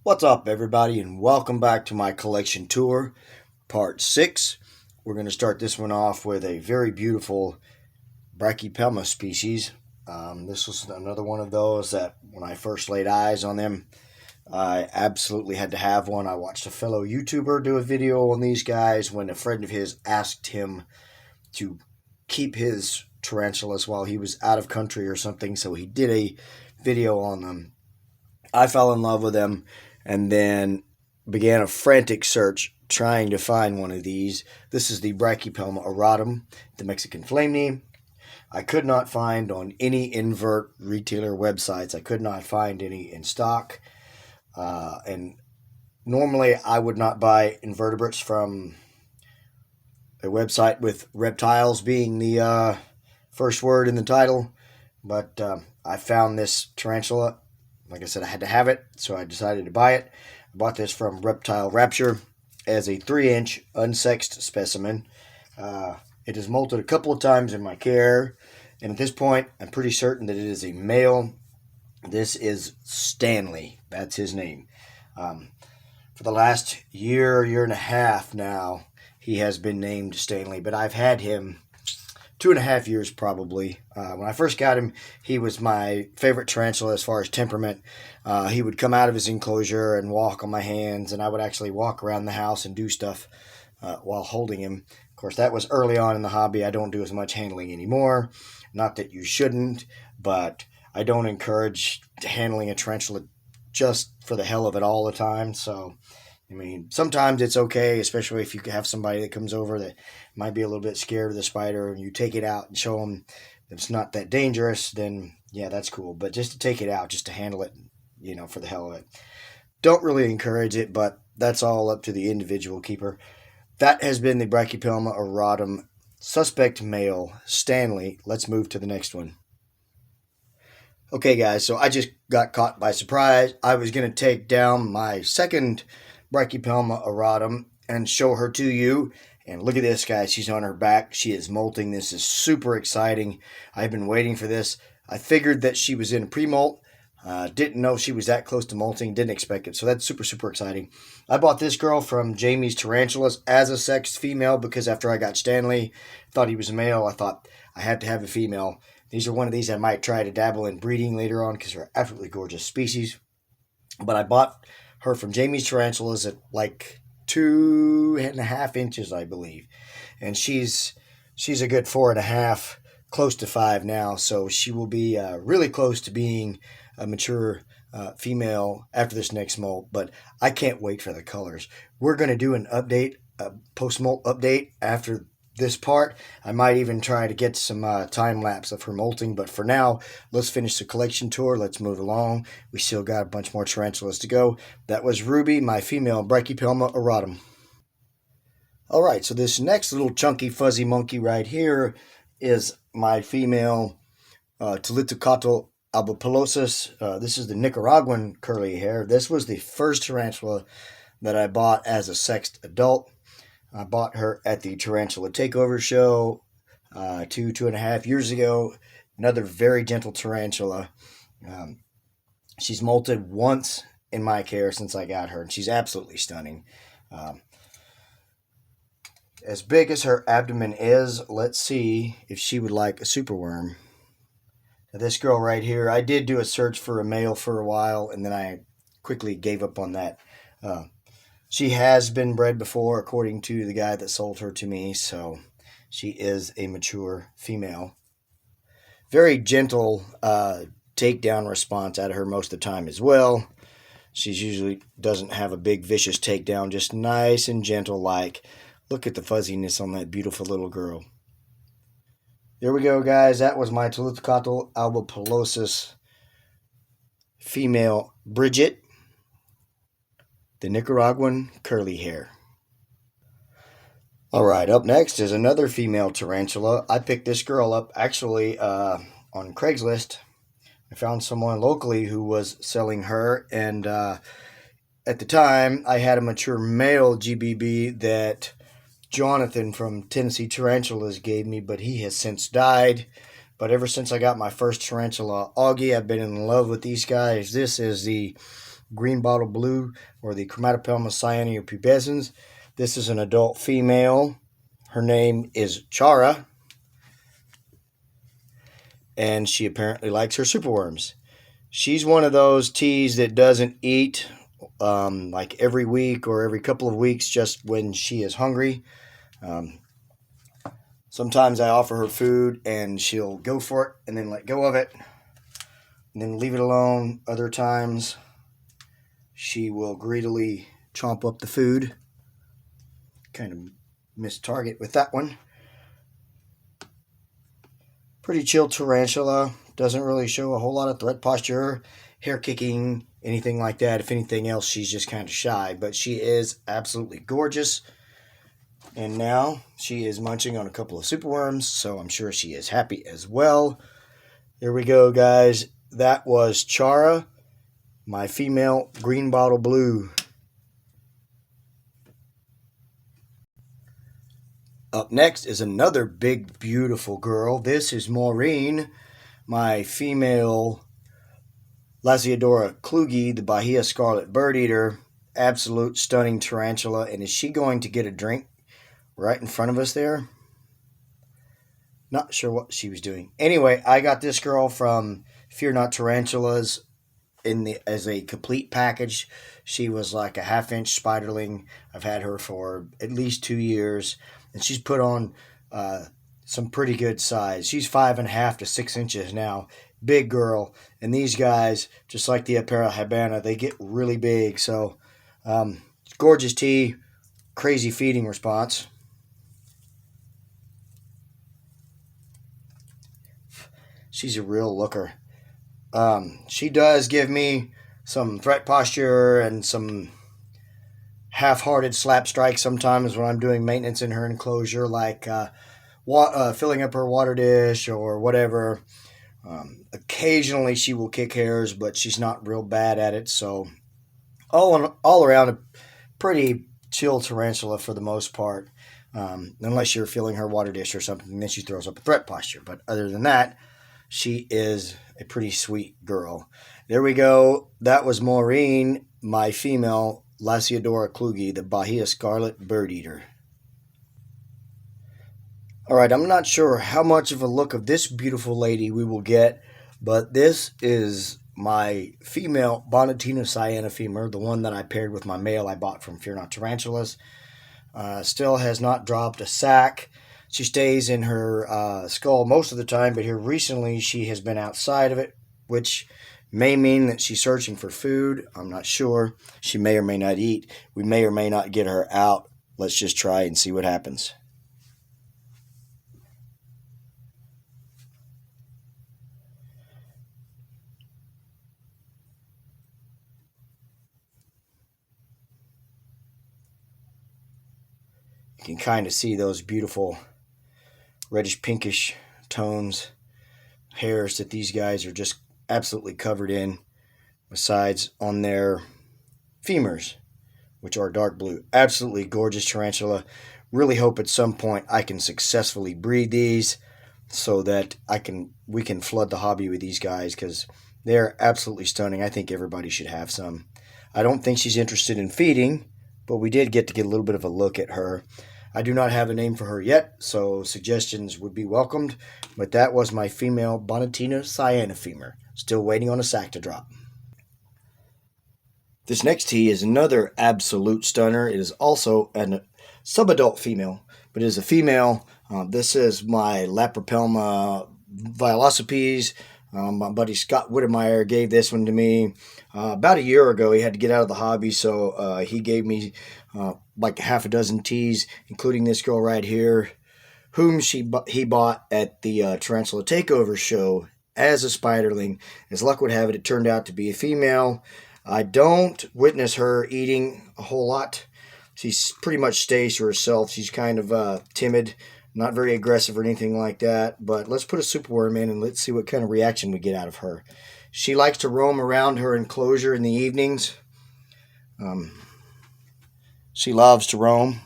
What's up, everybody, and welcome back to my collection tour, part 6. We're going to start this one off with a very beautiful Bricky Palma species. This was another one of those that when I first laid eyes on them, I absolutely had to have one. I watched a fellow YouTuber do a video on these guys when a friend of his asked him to keep his tarantulas while he was out of country or something, so he did a video on them. I fell in love with them and then began a frantic search trying to find one of these. This is the Brachypelma auratum, the Mexican flame knee. I could not find on any invert retailer websites. I could not find any in stock. And normally I would not buy invertebrates from a website with reptiles being the first word in the title. But I found this tarantula. Like I said, I had to have it, so I decided to buy it. I bought this from Reptile Rapture as a 3-inch unsexed specimen. It has molted a couple of times in my care, and at this point, I'm pretty certain that it is a male. This is Stanley. That's his name. For the last year and a half now, he has been named Stanley, but I've had him 2.5 years probably. When I first got him, he was my favorite tarantula as far as temperament. He would come out of his enclosure and walk on my hands, and I would actually walk around the house and do stuff while holding him. Of course, that was early on in the hobby. I don't do as much handling anymore. Not that you shouldn't, but I don't encourage handling a tarantula just for the hell of it all the time. So, I mean, sometimes it's okay, especially if you have somebody that comes over that might be a little bit scared of the spider, and you take it out and show them that it's not that dangerous, then yeah, that's cool. But just to take it out, just to handle it, for the hell of it. Don't really encourage it, but that's all up to the individual keeper. That has been the Brachypelma auratum suspect male, Stanley. Let's move to the next one. Okay, guys, so I just got caught by surprise. I was going to take down my second Brachypelma auratum and show her to you. And look at this, guys. She's on her back. She is molting. This is super exciting. I've been waiting for this. I figured that she was in pre-molt. Didn't know she was that close to molting. Didn't expect it. So that's super, super exciting. I bought this girl from Jamie's Tarantulas as a sexed female because after I got Stanley, thought he was a male. I thought I had to have a female. These are one of these I might try to dabble in breeding later on because they're absolutely gorgeous species. But I bought her from Jamie's Tarantulas at like 2.5 inches, I believe. And she's a good 4.5, close to 5 now. So she will be really close to being a mature female after this next molt. But I can't wait for the colors. We're going to do an update, a post-molt update after this part. I might even try to get some time lapse of her molting, but for now, let's finish the collection tour. Let's move along. We still got a bunch more tarantulas to go. That was Ruby, my female Brachypelma auratum. All right, so this next little chunky fuzzy monkey right here is my female Telethokato albopolosis. This is the Nicaraguan curly hair. This was the first tarantula that I bought as a sexed adult. I bought her at the Tarantula Takeover show 2.5 years ago. Another very gentle tarantula. She's molted once in my care since I got her, and she's absolutely stunning. As big as her abdomen is, let's see if she would like a superworm. Now, this girl right here, I did do a search for a male for a while, and then I quickly gave up on that. She has been bred before, according to the guy that sold her to me, so she is a mature female. Very gentle takedown response out of her most of the time as well. She usually doesn't have a big vicious takedown, just nice and gentle like. Look at the fuzziness on that beautiful little girl. There we go, guys. That was my Telethokato albopolosis female Bridget, the Nicaraguan curly hair. All right, up next is another female tarantula. I picked this girl up actually on Craigslist. I found someone locally who was selling her, and at the time I had a mature male GBB that Jonathan from Tennessee Tarantulas gave me, but he has since died. But ever since I got my first tarantula, Augie, I've been in love with these guys. This is the green bottle blue, or the Laprapelma cyanopubescens. This is an adult female. Her name is Chara, and she apparently likes her superworms. She's one of those teas that doesn't eat like every week or every couple of weeks, just when she is hungry. Um, Sometimes I offer her food and she'll go for it and then let go of it and then leave it alone. Other times she will greedily chomp up the food. Kind of missed target with that one. Pretty chill tarantula. Doesn't really show a whole lot of threat posture, hair kicking, anything like that. If anything else, she's just kind of shy. But she is absolutely gorgeous. And now she is munching on a couple of superworms, so I'm sure she is happy as well. There we go, guys. That was Chara, my female green bottle blue. Up next is another big, beautiful girl. This is Maureen, my female Lasiodora klugi, the Bahia scarlet bird eater. Absolute stunning tarantula. And is she going to get a drink right in front of us there? Not sure what she was doing. Anyway, I got this girl from Fear Not Tarantulas as a complete package. She was like a half-inch spiderling. I've had her for at least 2 years, and she's put on some pretty good size. She's 5.5 to 6 inches now. Big girl. And these guys, just like the Apera habana, they get really big. So, gorgeous tea, crazy feeding response. She's a real looker. She does give me some threat posture and some half-hearted slap strikes sometimes when I'm doing maintenance in her enclosure, like filling up her water dish or whatever. Occasionally she will kick hairs, but she's not real bad at it. So all around a pretty chill tarantula for the most part, unless you're filling her water dish or something, and then she throws up a threat posture. But other than that, she is a pretty sweet girl. There we go. That was Maureen, my female Lasiodora klugi, the Bahia scarlet bird eater. All right, I'm not sure how much of a look of this beautiful lady we will get, but this is my female Bonatina cyano femur, the one that I paired with my male I bought from Fear Not Tarantulas. Still has not dropped a sack. She stays in her skull most of the time, but here recently she has been outside of it, which may mean that she's searching for food. I'm not sure. She may or may not eat. We may or may not get her out. Let's just try and see what happens. You can kind of see those beautiful reddish pinkish tones, hairs that these guys are just absolutely covered in, besides on their femurs, which are dark blue. Absolutely gorgeous tarantula. Really hope at some point I can successfully breed these so that we can flood the hobby with these guys, because they're absolutely stunning. I think everybody should have some. I don't think she's interested in feeding, but we did get a little bit of a look at her. I do not have a name for her yet, so suggestions would be welcomed. But that was my female Bonatina cyano femur. Still waiting on a sack to drop. This next tea is another absolute stunner. It is also a subadult female, but it is a female. This is my Laprapelma Violocipes. My buddy Scott Whittemeyer gave this one to me about a year ago. He had to get out of the hobby, so he gave me like half a dozen teas, including this girl right here, whom he bought at the Tarantula Takeover show as a spiderling. As luck would have it, it turned out to be a female. I don't witness her eating a whole lot. She pretty much stays to herself. She's kind of timid, not very aggressive or anything like that. But let's put a superworm in and let's see what kind of reaction we get out of her. She likes to roam around her enclosure in the evenings. She loves to roam.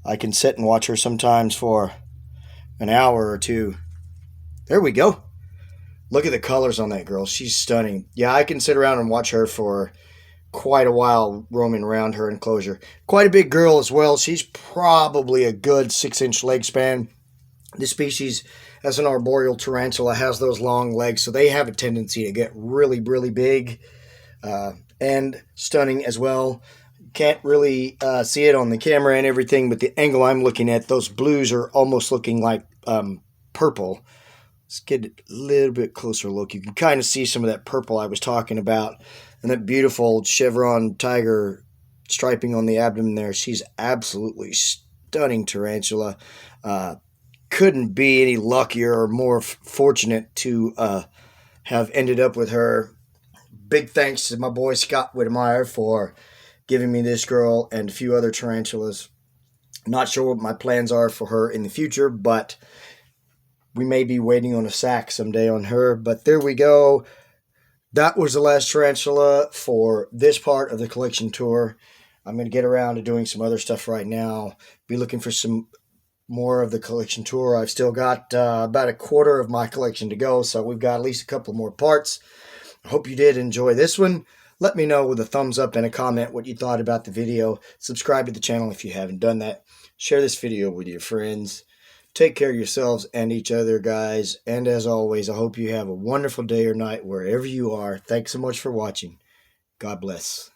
I can sit and watch her sometimes for an hour or two. There we go. Look at the colors on that girl. She's stunning. Yeah, I can sit around and watch her for quite a while roaming around her enclosure. Quite a big girl as well. She's probably a good 6-inch leg span. This species, as an arboreal tarantula, has those long legs, so they have a tendency to get really, really big and stunning as well. Can't really see it on the camera and everything, but the angle I'm looking at, those blues are almost looking like purple. Let's get a little bit closer look. You can kind of see some of that purple I was talking about, and that beautiful chevron tiger striping on the abdomen there. She's absolutely stunning tarantula. Couldn't be any luckier or more fortunate to have ended up with her. Big thanks to my boy Scott Whittemire for giving me this girl and a few other tarantulas. Not sure what my plans are for her in the future, but we may be waiting on a sack someday on her. But there we go. That was the last tarantula for this part of the collection tour. I'm going to get around to doing some other stuff right now. Be looking for some more of the collection tour. I've still got about a quarter of my collection to go, so we've got at least a couple more parts. I hope you did enjoy this one. Let me know with a thumbs up and a comment what you thought about the video. Subscribe to the channel if you haven't done that. Share this video with your friends. Take care of yourselves and each other, guys. And as always, I hope you have a wonderful day or night wherever you are. Thanks so much for watching. God bless.